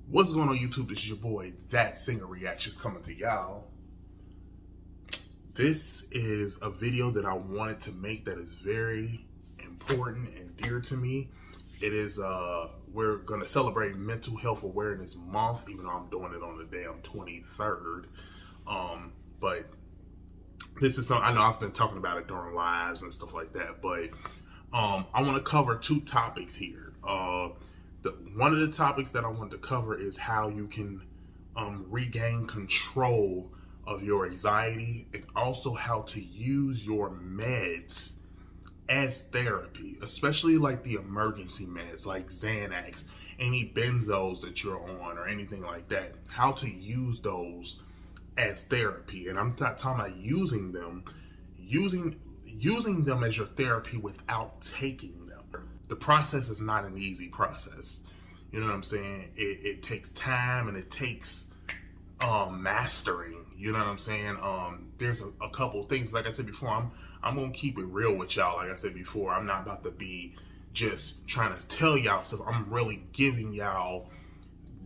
What's going on YouTube? This is your boy, That Singer Reactions, coming to y'all. This is a video that I wanted to make that is very important and dear to me. It is, we're going to celebrate Mental Health Awareness Month, even though I'm doing it on the damn 23rd. But this is something, I know I've been talking about it during lives and stuff like that, but I want to cover two topics here. One of the topics that I want to cover is how you can regain control of your anxiety, and also how to use your meds as therapy, especially like the emergency meds like Xanax, any Benzos that you're on or anything like that, how to use those as therapy. And I'm not talking about using them as your therapy without taking them. The process is not an easy process. You know what I'm saying? It takes time, and it takes mastering. You know what I'm saying? There's a couple things, like I said before, I'm gonna keep it real with y'all. Like I said before, I'm not about to be just trying to tell y'all stuff. I'm really giving y'all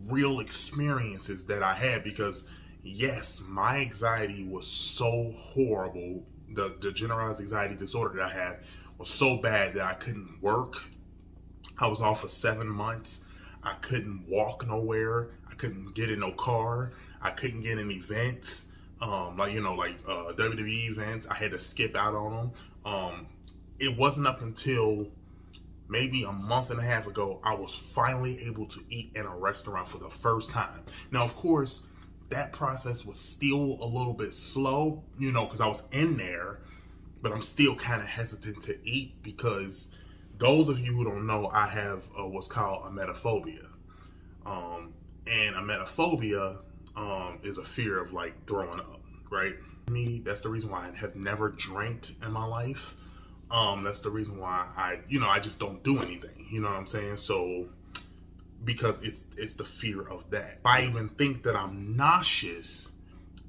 real experiences that I had, because yes, my anxiety was so horrible. The generalized anxiety disorder that I had was so bad that I couldn't work. I was off for 7 months. I couldn't walk nowhere. I couldn't get in no car. I couldn't get in events, like WWE events. I had to skip out on them. It wasn't up until maybe a month and a half ago I was finally able to eat in a restaurant for the first time. Now, of course, that process was still a little bit slow, because I was in there, but I'm still kind of hesitant to eat, because those of you who don't know, I have what's called emetophobia. And emetophobia is a fear of like throwing up, right? Me, that's the reason why I have never drank in my life. That's the reason why I just don't do anything, you know what I'm saying? So, because it's the fear of that. If I even think that I'm nauseous,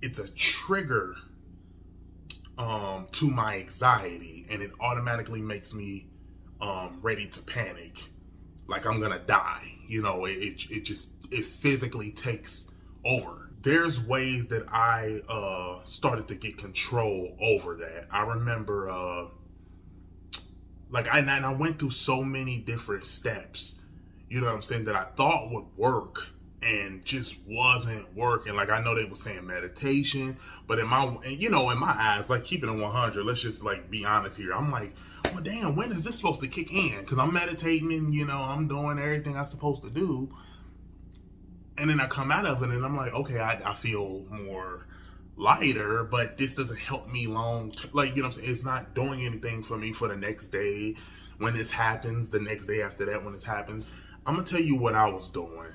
it's a trigger to my anxiety, and it automatically makes me ready to panic, like I'm gonna die. It physically takes over. There's ways that I started to get control over that. I remember I went through so many different steps, you know what I'm saying, that I thought would work and just wasn't working. Like, I know they were saying meditation, but in my eyes, like, keeping it 100, let's just like be honest here. I'm like, well, damn, when is this supposed to kick in? Because I'm meditating and, I'm doing everything I'm supposed to do. And then I come out of it and I'm like, okay, I feel more lighter, but this doesn't help me long. I'm saying? It's not doing anything for me for the next day when this happens, the next day after that when this happens. I'm going to tell you what I was doing.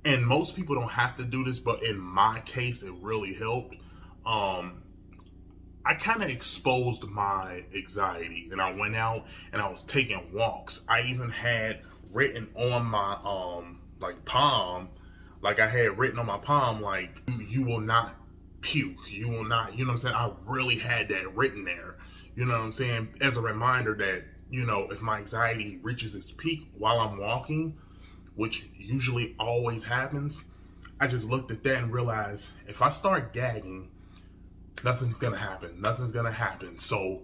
And most people don't have to do this, but in my case, it really helped. I kind of exposed my anxiety, and I went out and I was taking walks. I even had written on my palm, like I had written on my palm, like, you will not puke, you will not, you know what I'm saying? I really had that written there, you know what I'm saying? As a reminder that, if my anxiety reaches its peak while I'm walking, which usually always happens, I just looked at that and realized if I start gagging, nothing's gonna happen. Nothing's gonna happen. So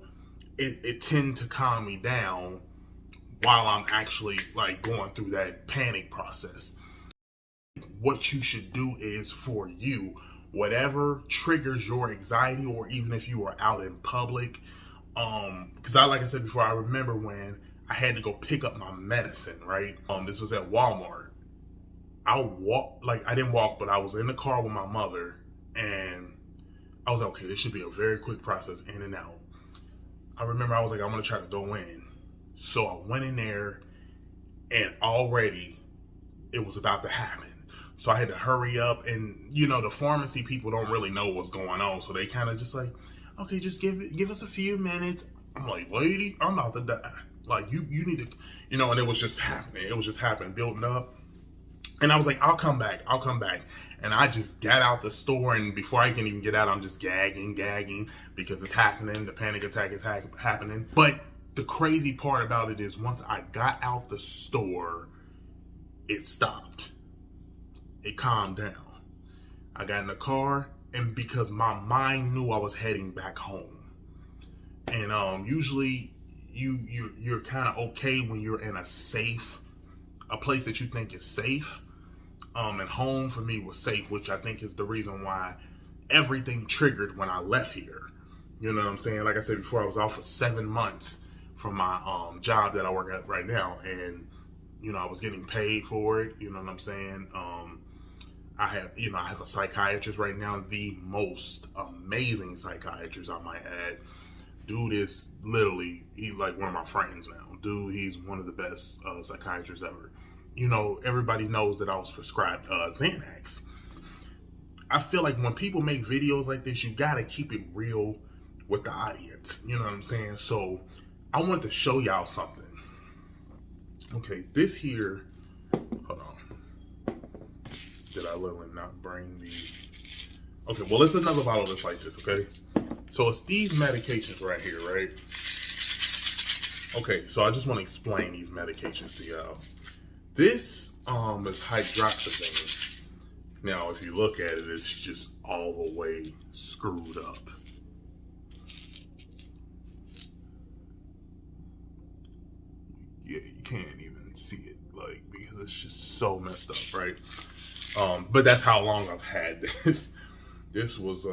it tend to calm me down while I'm actually like going through that panic process. What you should do is, for you, whatever triggers your anxiety, or even if you are out in public, because like I said before, I remember when I had to go pick up my medicine, right? This was at Walmart. I didn't walk, but I was in the car with my mother, and I was like, okay, this should be a very quick process, in and out. I remember I was like, I'm gonna try to go in. So I went in there, and already it was about to happen. So I had to hurry up, and the pharmacy people don't really know what's going on, so they kind of just like, okay, just give us a few minutes. I'm like, lady, I'm about to die. Like, you need to, and it was just happening. It was just happening, building up. And I was like, I'll come back. And I just got out the store, and before I can even get out, I'm just gagging, because it's happening. The panic attack is happening. But the crazy part about it is, once I got out the store, it stopped. It calmed down. I got in the car, and because my mind knew I was heading back home. And usually you're kind of okay when you're in a place that you think is safe. And home for me was safe, which I think is the reason why everything triggered when I left here. You know what I'm saying? Like I said before, I was off for 7 months from my job that I work at right now, and I was getting paid for it. You know what I'm saying? I have a psychiatrist right now, the most amazing psychiatrist, I might add. Dude is literally, he's like one of my friends now. Dude, he's one of the best psychiatrists ever. Everybody knows that I was prescribed Xanax. I feel like when people make videos like this, you gotta keep it real with the audience. You know what I'm saying? So I wanted to show y'all something. Okay, this here, hold on. Did I literally not bring the... Okay, well, it's another bottle that's like this, okay? So it's these medications right here, right? Okay, so I just want to explain these medications to y'all. This is hydroxyzine. Now, if you look at it, it's just all the way screwed up. Yeah, you can't even see it, like, because it's just so messed up, right? But that's how long I've had this. This was,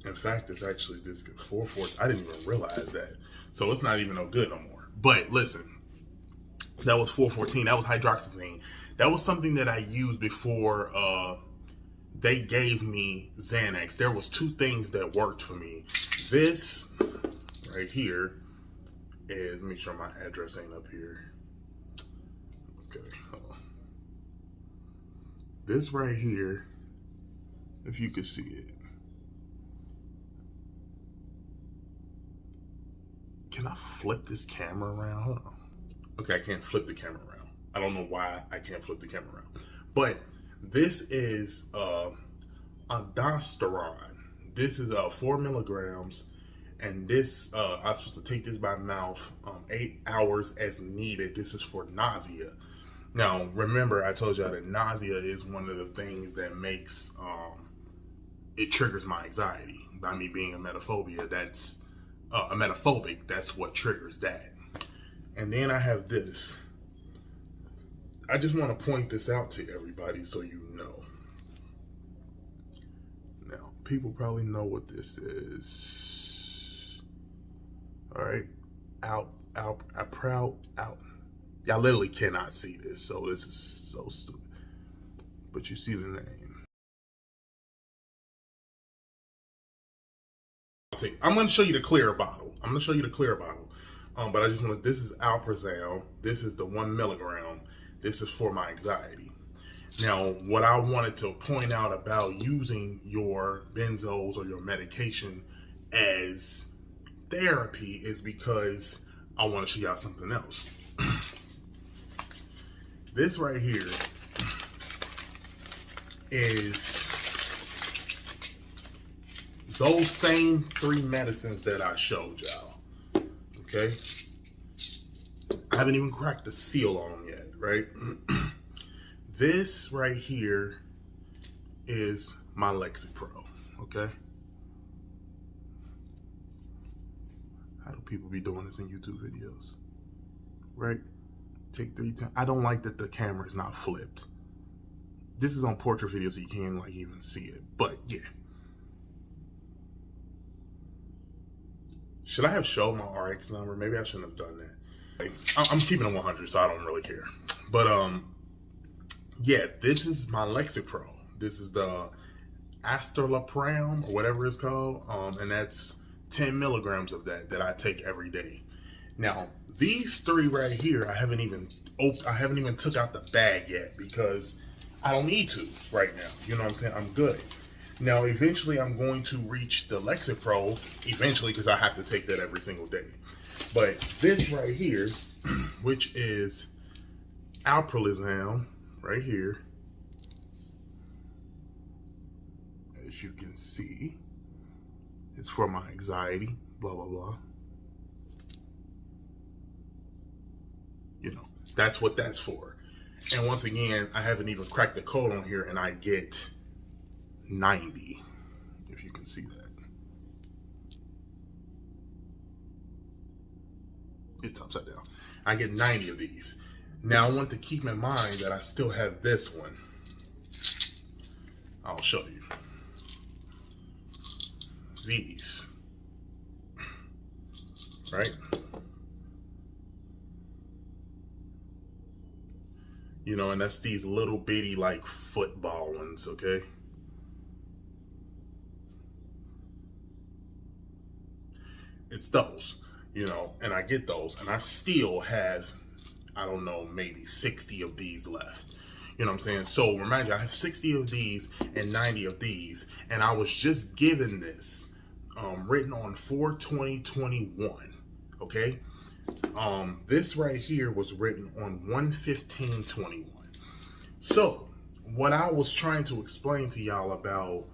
in fact, it's actually this 4/4. I didn't even realize that. So it's not even no good no more. But listen, that was 4/14. That was hydroxyzine. That was something that I used before they gave me Xanax. There was 2 things that worked for me. This right here is, make sure my address ain't up here. Okay, hold on. This right here, if you could see it. Can I flip this camera around? Hold on. Okay, I can't flip the camera around. I don't know why I can't flip the camera around. But this is aldosterone. This is 4 milligrams. And this, I'm supposed to take this by mouth 8 hours as needed. This is for nausea. Now, remember, I told y'all that nausea is one of the things that makes, it triggers my anxiety. By me being a metaphobic, that's what triggers that. And then I have this. I just want to point this out to everybody so you know. Now, people probably know what this is. All right, out. Y'all literally cannot see this, so this is so stupid. But you see the name. I'm going to show you the clear bottle. But I just want to, this is Alprazole. This is the 1 milligram. This is for my anxiety. Now, what I wanted to point out about using your benzos or your medication as therapy is because I want to show y'all something else. This right here is those same 3 medicines that I showed y'all. Okay? I haven't even cracked the seal on them yet, right? This right here is my Lexapro, okay? How do people be doing this in YouTube videos? Right? Take 3 times. I don't like that the camera is not flipped. This is on portrait video, so you can't like even see it. But yeah. Should I have shown my RX number? Maybe I shouldn't have done that. I'm keeping it 100, so I don't really care. But yeah, this is my Lexapro. This is the Asterlapram or whatever it's called, and that's 10 milligrams of that I take every day. Now, these 3 right here, I haven't even took out the bag yet because I don't need to right now. You know what I'm saying? I'm good. Now, eventually, I'm going to reach the Lexapro eventually because I have to take that every single day. But this right here, which is Alprolizam, right here, as you can see, it's for my anxiety, blah, blah, blah. You know, That's what that's for. And once again, I haven't even cracked the code on here, and I get 90, if you can see that. It's upside down. I get 90 of these. Now I want to keep in mind that I still have this one. I'll show you. These. Right? You know, and that's these little bitty like football ones, okay? It's those, you know, and I get those, and I still have, I don't know, maybe 60 of these left. You know what I'm saying? So remind you, I have 60 of these and 90 of these, and I was just given this written on 4/20/21. Okay, this right here was written on 1/15/21. So what I was trying to explain to y'all about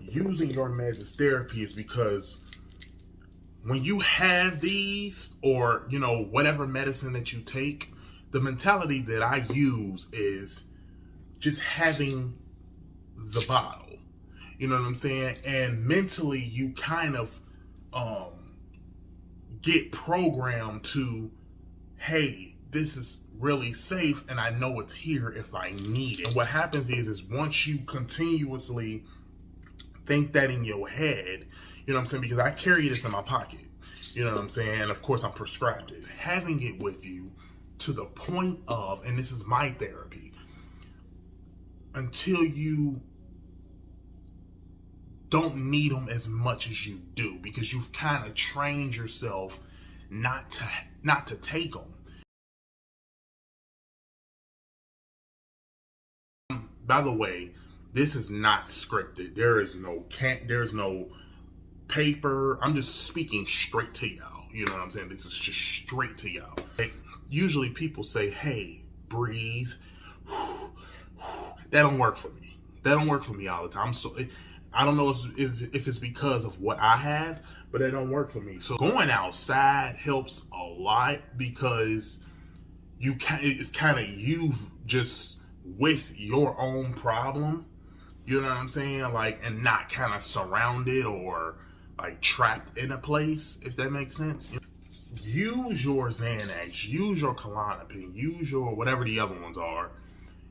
using your meds as therapy is because when you have these, or you know, whatever medicine that you take, the mentality that I use is just having the bottle. You know what I'm saying? And mentally you kind of get programmed to, hey, this is really safe and I know it's here if I need it. And what happens is once you continuously think that in your head, you know what I'm saying? Because I carry this in my pocket. You know what I'm saying? And of course I'm prescribed it. Having it with you to the point of, and this is my therapy, until you don't need them as much as you do, because you've kind of trained yourself not to take them. By the way, this is not scripted. There's no paper. I'm just speaking straight to y'all. You know what I'm saying? This is just straight to y'all. Usually people say, hey, breathe. That don't work for me. That don't work for me all the time. So I don't know if it's because of what I have, but that don't work for me. So going outside helps a lot, because it's kind of you just with your own problem. You know what I'm saying? Like, and not kind of surrounded or like trapped in a place, if that makes sense. Use your Xanax, use your Klonopin, use your whatever the other ones are.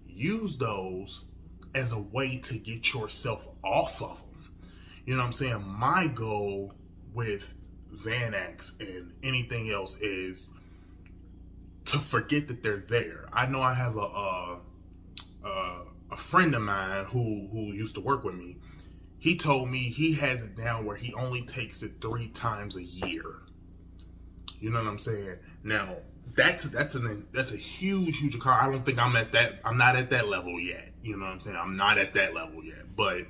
Use those as a way to get yourself off of them. You know what I'm saying? My goal with Xanax and anything else is to forget that they're there. I know I have a friend of mine who used to work with me. He told me he has it down where he only takes it 3 times a year. You know what I'm saying? Now, that's a huge account. I don't think I'm not at that level yet. You know what I'm saying? I'm not at that level yet. But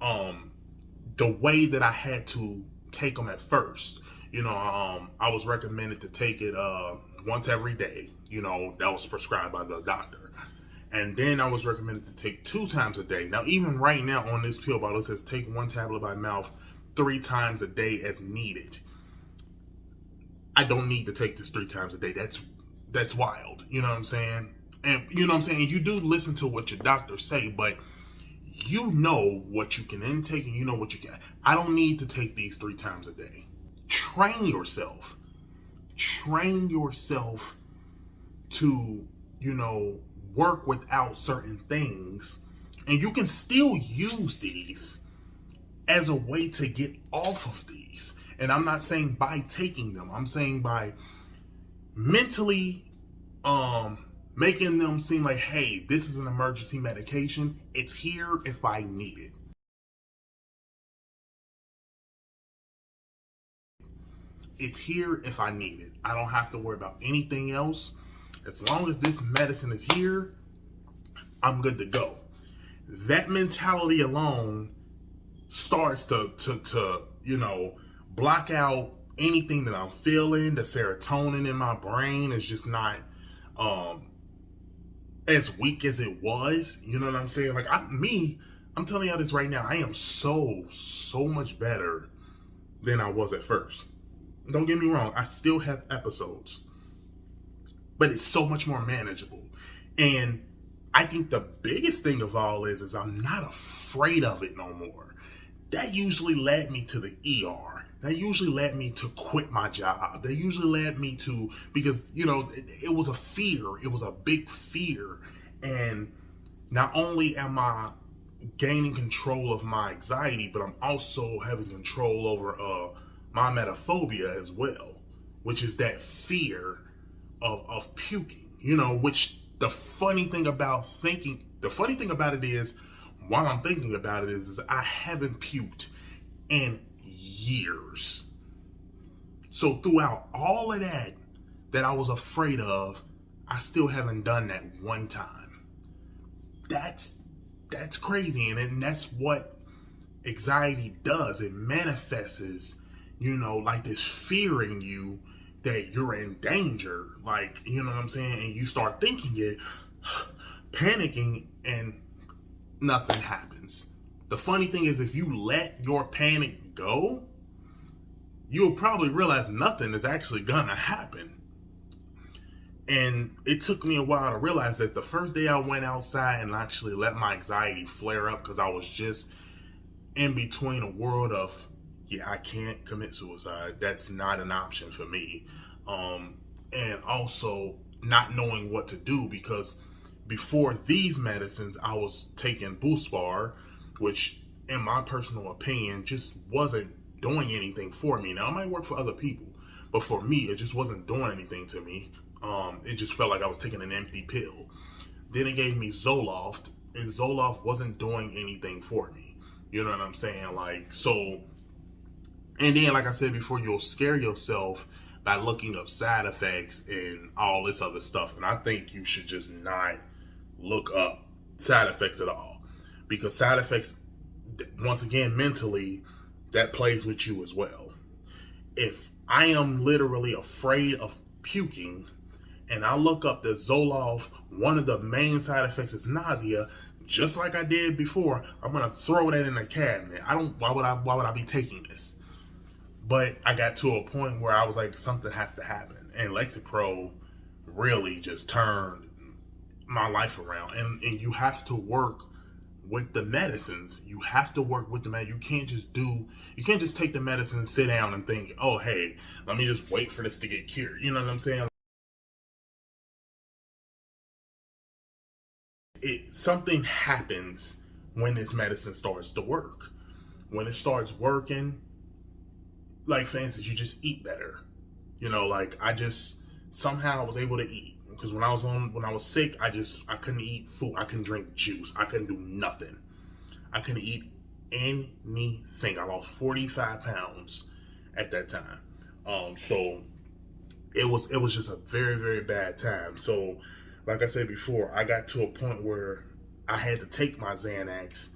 the way that I had to take them at first, you know, I was recommended to take it once every day. You know, that was prescribed by the doctor. And then I was recommended to take 2 times a day. Now, even right now on this pill bottle, it says take 1 tablet by mouth 3 times a day as needed. I don't need to take this 3 times a day. That's wild. You know what I'm saying? And you know what I'm saying? You do listen to what your doctors say, but you know what you can intake and you know what you can. I don't need to take these 3 times a day. Train yourself. Train yourself to, you know, work without certain things. And you can still use these as a way to get off of these. And I'm not saying by taking them. I'm saying by mentally making them seem like, hey, this is an emergency medication. It's here if I need it. It's here if I need it. I don't have to worry about anything else. As long as this medicine is here, I'm good to go. That mentality alone starts to you know, block out anything that I'm feeling. The serotonin in my brain is just not as weak as it was. You know what I'm saying? Like I'm telling y'all this right now. I am so much better than I was at first. Don't get me wrong. I still have episodes. but it's so much more manageable. And I think the biggest thing of all is I'm not afraid of it no more. That usually led me to the ER. That usually led me to quit my job. That usually led me to, because, it was a fear. It was a big fear. And not only am I gaining control of my anxiety, but I'm also having control over my emetophobia as well, which is that fear of puking, which the funny thing about it is, while I'm thinking about it is I haven't puked in years. So throughout all of that I was afraid of, I still haven't done that one time. That's crazy. And that's what anxiety does. It manifests, like this fear in you that you're in danger. Like, you know what I'm saying? And you start thinking it, panicking, and nothing happens. The funny thing is, if you let your panic go, you'll probably realize nothing is actually gonna happen. And it took me a while to realize that the first day I went outside and actually let my anxiety flare up, because I was just in between a world of, I can't commit suicide. That's not an option for me. And also not knowing what to do, because before these medicines, I was taking Buspar, which in my personal opinion just wasn't doing anything for me. Now, it might work for other people, but for me, it just wasn't doing anything to me. It just felt like I was taking an empty pill. Then it gave me Zoloft, and Zoloft wasn't doing anything for me. You know what I'm saying? Like, so, and then, like I said before, you'll scare yourself by looking up side effects and all this other stuff. And I think you should just not look up side effects at all, because side effects, once again, mentally, that plays with you as well. If I am literally afraid of puking and I look up the Zoloft, one of the main side effects is nausea, just like I did before, I'm gonna throw that in the cabinet. Why would I be taking this? But I got to a point where I was like, something has to happen. And Lexapro really just turned my life around. And you have to work with the medicines. You have to work with the medicine. You can't just take the medicine, sit down and think, oh, hey, let me just wait for this to get cured. You know what I'm saying? Something happens when this medicine starts to work. When it starts working, like, for instance, you just eat better. Like, somehow I was able to eat. Because when I was sick, I couldn't eat food. I couldn't drink juice. I couldn't do nothing. I couldn't eat anything. I lost 45 pounds at that time. So it was just a very, very bad time. So, like I said before, I got to a point where I had to take my Xanax,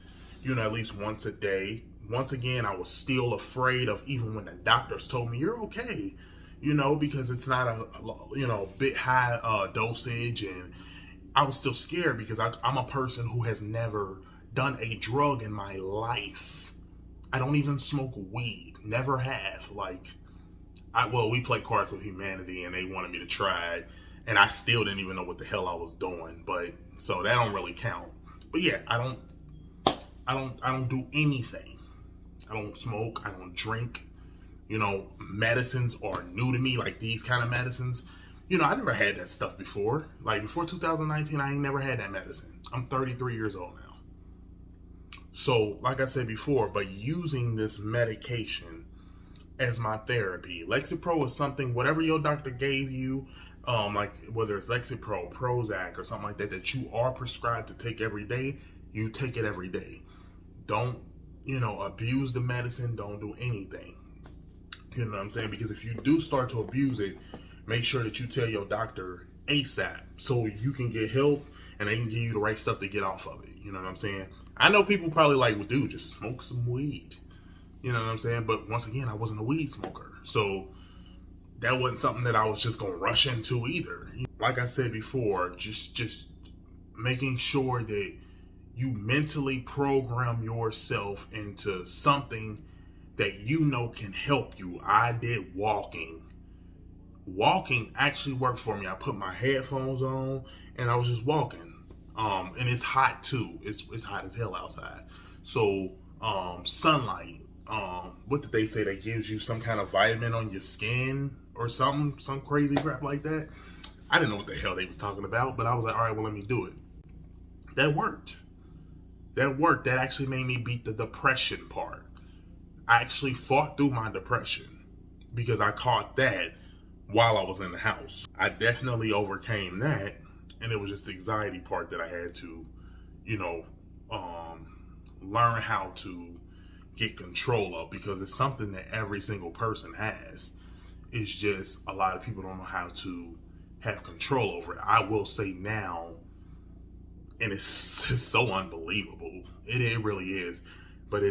at least once a day. Once again, I was still afraid of, even when the doctors told me, you're okay, because it's not a bit high dosage. And I was still scared, because I'm a person who has never done a drug in my life. I don't even smoke weed. Never have. We played Cards with Humanity, and they wanted me to try it, and I still didn't even know what the hell I was doing. But so that don't really count. But yeah, I don't do anything. I don't smoke. I don't drink. Medicines are new to me, like these kind of medicines. I never had that stuff before. Like, before 2019, I ain't never had that medicine. I'm 33 years old now. So, like I said before, but using this medication as my therapy. Lexapro is something, whatever your doctor gave you, like whether it's Lexapro, Prozac, or something like that you are prescribed to take every day, you take it every day. Don't, abuse the medicine. Don't do anything. You know what I'm saying? Because if you do start to abuse it, make sure that you tell your doctor ASAP, so you can get help and they can give you the right stuff to get off of it. You know what I'm saying? I know people probably like, well, dude, just smoke some weed. You know what I'm saying? But once again, I wasn't a weed smoker. So that wasn't something that I was just going to rush into either. Like I said before, just making sure that you mentally program yourself into something that can help you. I did walking walking actually worked for me. I put my headphones on and I was just walking. And it's hot too. It's hot as hell outside. So sunlight. What did they say? That gives you some kind of vitamin on your skin or something, some crazy crap like that. I didn't know what the hell they was talking about, but I was like, all right, well, let me do it. That worked. That worked. That actually made me beat the depression part. I actually fought through my depression because I caught that while I was in the house. I definitely overcame that, and it was just the anxiety part that I had to, you know, learn how to get control of, because it's something that every single person has. It's just a lot of people don't know how to have control over it. I will say now, and it's so unbelievable. It really is. But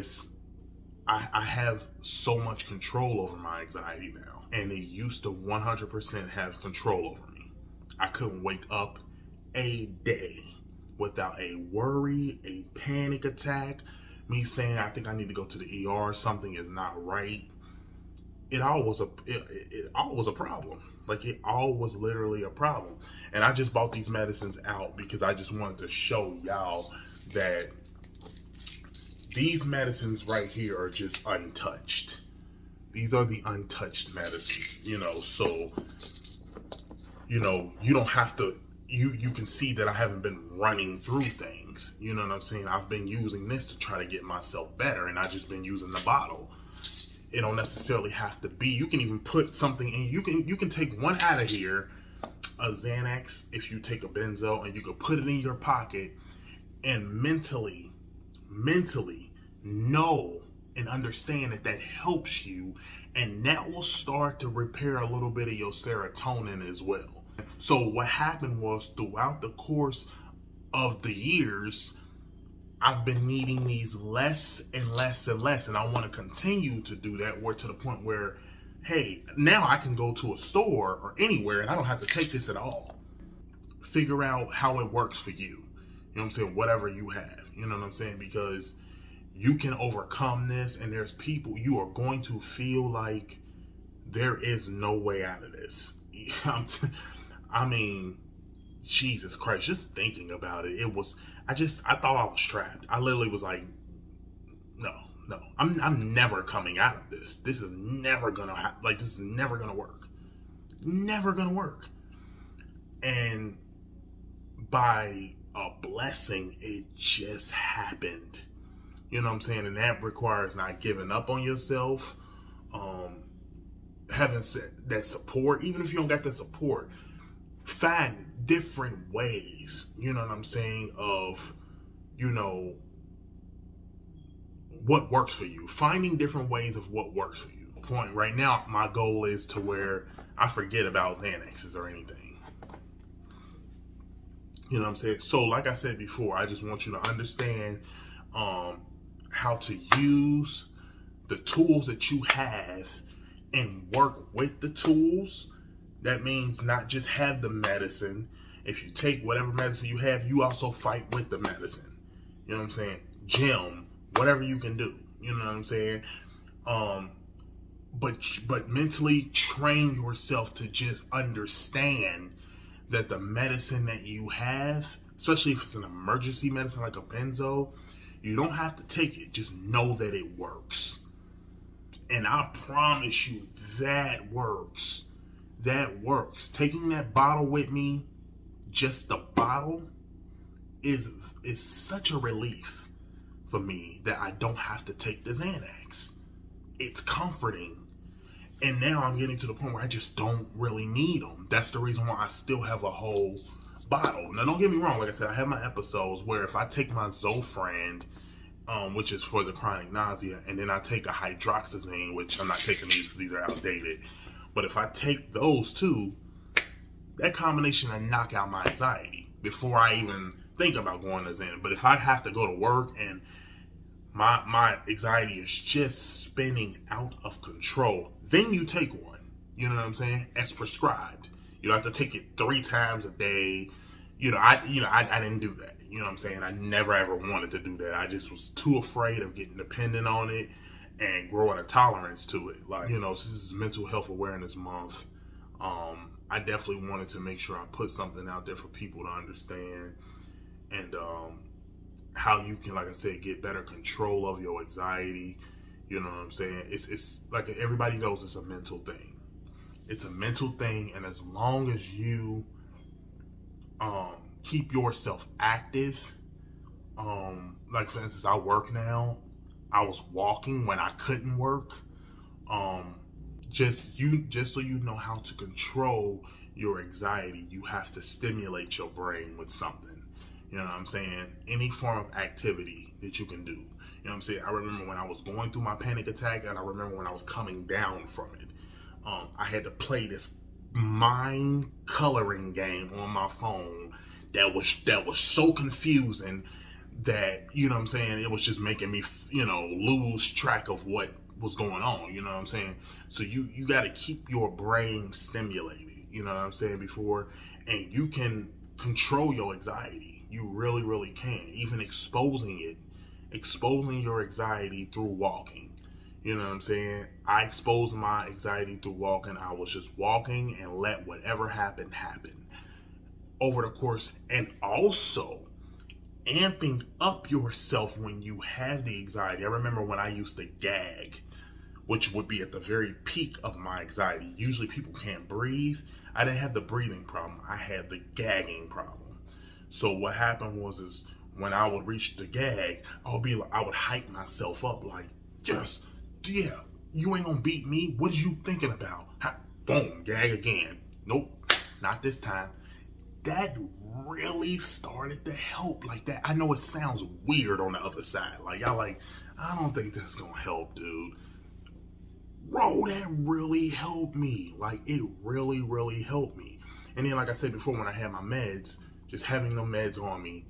I have so much control over my anxiety now. And it used to 100% have control over me. I couldn't wake up a day without a worry, a panic attack, me saying I think I need to go to the ER, something is not right. It all was a problem. Like, it all was literally a problem. And I just bought these medicines out because I just wanted to show y'all that these medicines right here are just untouched. These are the untouched medicines, so, you don't have to, you can see that I haven't been running through things. You know what I'm saying? I've been using this to try to get myself better, and I've just been using the bottle. It don't necessarily have to be. You can even put something in. You can take one out of here, a Xanax, if you take a benzo, and you can put it in your pocket and mentally know and understand that helps you, and that will start to repair a little bit of your serotonin as well. So what happened was, throughout the course of the years, I've been needing these less and less and less, and I want to continue to do that, where to the point where, hey, now I can go to a store or anywhere and I don't have to take this at all. Figure out how it works for you. You know what I'm saying? Whatever you have. You know what I'm saying? Because you can overcome this, and there's people, you are going to feel like there is no way out of this. I mean, Jesus Christ, just thinking about it, I thought I was trapped. I literally was like, no, I'm never coming out of this. This is never gonna this is never gonna work. Never gonna work. And by a blessing, it just happened. You know what I'm saying? And that requires not giving up on yourself, having that support. Even if you don't got that support, find different ways, you know what I'm saying, of, what works for you. Finding different ways of what works for you. Point right now, my goal is to where I forget about Xanaxes or anything. You know what I'm saying? So like I said before, I just want you to understand how to use the tools that you have and work with the tools. That means not just have the medicine. If you take whatever medicine you have, you also fight with the medicine. You know what I'm saying? Gym, whatever you can do. You know what I'm saying? But mentally train yourself to just understand that the medicine that you have, especially if it's an emergency medicine like a benzo, you don't have to take it. Just know that it works. And I promise you, that works. That works. Taking that bottle with me, just the bottle, is such a relief for me that I don't have to take the Xanax. It's comforting. And now I'm getting to the point where I just don't really need them. That's the reason why I still have a whole bottle. Now, don't get me wrong. Like I said, I have my episodes where if I take my Zofran, which is for the chronic nausea, and then I take a hydroxyzine, which I'm not taking these because these are outdated. But if I take those two, that combination will knock out my anxiety before I even think about going to Xanax. But if I have to go to work and my anxiety is just spinning out of control, then you take one. You know what I'm saying? As prescribed. You don't have to take it 3 times a day. I didn't do that. You know what I'm saying? I never ever wanted to do that. I just was too afraid of getting dependent on it and growing a tolerance to it. This is Mental Health Awareness Month. I definitely wanted to make sure I put something out there for people to understand, and how you can, like I said, get better control of your anxiety. You know what I'm saying? It's like, everybody knows it's a mental thing. It's a mental thing, and as long as you keep yourself active, like for instance, I work now. I was walking when I couldn't work. Um, just so you know how to control your anxiety, you have to stimulate your brain with something. You know what I'm saying? Any form of activity that you can do. You know what I'm saying? I remember when I was going through my panic attack, and I remember when I was coming down from it. I had to play this mind coloring game on my phone that was so confusing that, you know what I'm saying, it was just making me, lose track of what was going on. You know what I'm saying? So you got to keep your brain stimulated. You know what I'm saying, before, and you can control your anxiety. You really, really can. Even exposing your anxiety through walking. You know what I'm saying? I exposed my anxiety through walking. I was just walking and let whatever happened happen over the course, and also amping up yourself when you have the anxiety. I remember when I used to gag, which would be at the very peak of my anxiety. Usually people can't breathe. I didn't have the breathing problem. I had the gagging problem. So what happened was when I would reach the gag, I would hype myself up like, yes, yeah, you ain't gonna beat me. What are you thinking about? Boom, gag again. Nope, not this time. That really started to help. Like that. I know it sounds weird on the other side. Like y'all like, I don't think that's gonna help, dude. Bro, that really helped me. Like, it really, really helped me. And then, like I said before, when I had my meds, just having the meds on me,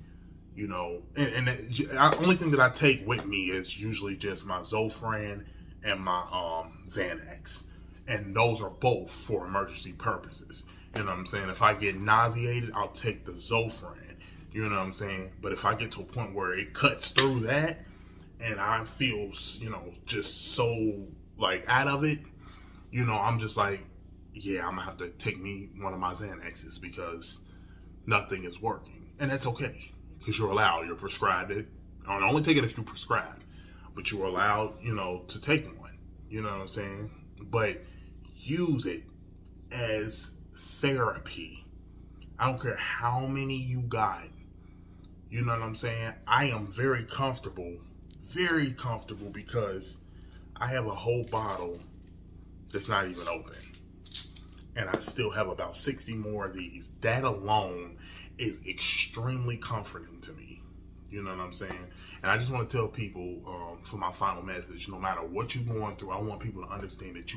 and the only thing that I take with me is usually just my Zofran and my Xanax. And those are both for emergency purposes. You know what I'm saying? If I get nauseated, I'll take the Zofran. You know what I'm saying? But if I get to a point where it cuts through that, and I feel, just so like out of it, I'm just like, yeah, I'm gonna have to take me one of my Xanaxes because nothing is working. And that's okay, because you're allowed, you're prescribed it. I only take it if you're prescribed, but you're allowed, to take one. You know what I'm saying? But use it as therapy. I don't care how many you got. You know what I'm saying? I am very comfortable because I have a whole bottle that's not even open. And I still have about 60 more of these. That alone is extremely comforting to me. You know what I'm saying? And I just want to tell people, for my final message, no matter what you're going through, I want people to understand that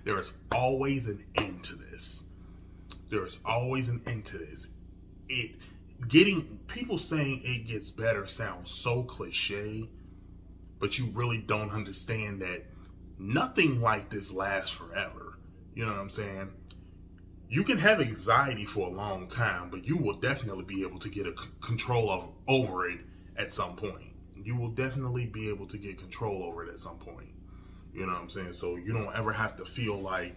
there is always an end to this. There is always an end to this. People saying it gets better sounds so cliche, but you really don't understand that nothing like this lasts forever. You know what I'm saying? You can have anxiety for a long time, but you will definitely be able to get control over it at some point. You will definitely be able to get control over it at some point. You know what I'm saying? So you don't ever have to feel like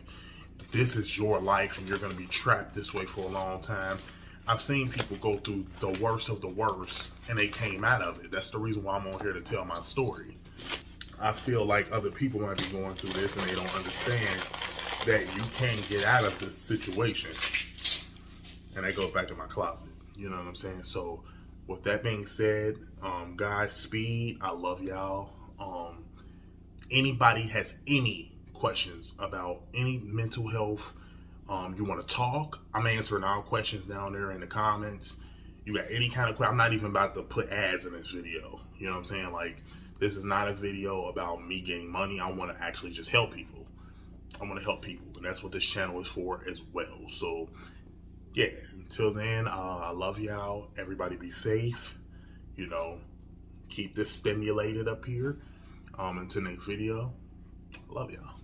this is your life and you're going to be trapped this way for a long time. I've seen people go through the worst of the worst and they came out of it. That's the reason why I'm on here to tell my story. I feel like other people might be going through this and they don't understand that you can get out of this situation. And that goes back to my closet. You know what I'm saying? So with that being said, guys, speed. I love y'all. Anybody has any questions about any mental health, you want to talk, I'm answering all questions down there in the comments. You got any kind of question, I'm not even about to put ads in this video. You know what I'm saying? Like, this is not a video about me getting money. I want to actually just help people. I want to help people, and that's what this channel is for as well. So yeah, until then, I love y'all. Everybody be safe. Keep this stimulated up here. Until next video, I love y'all.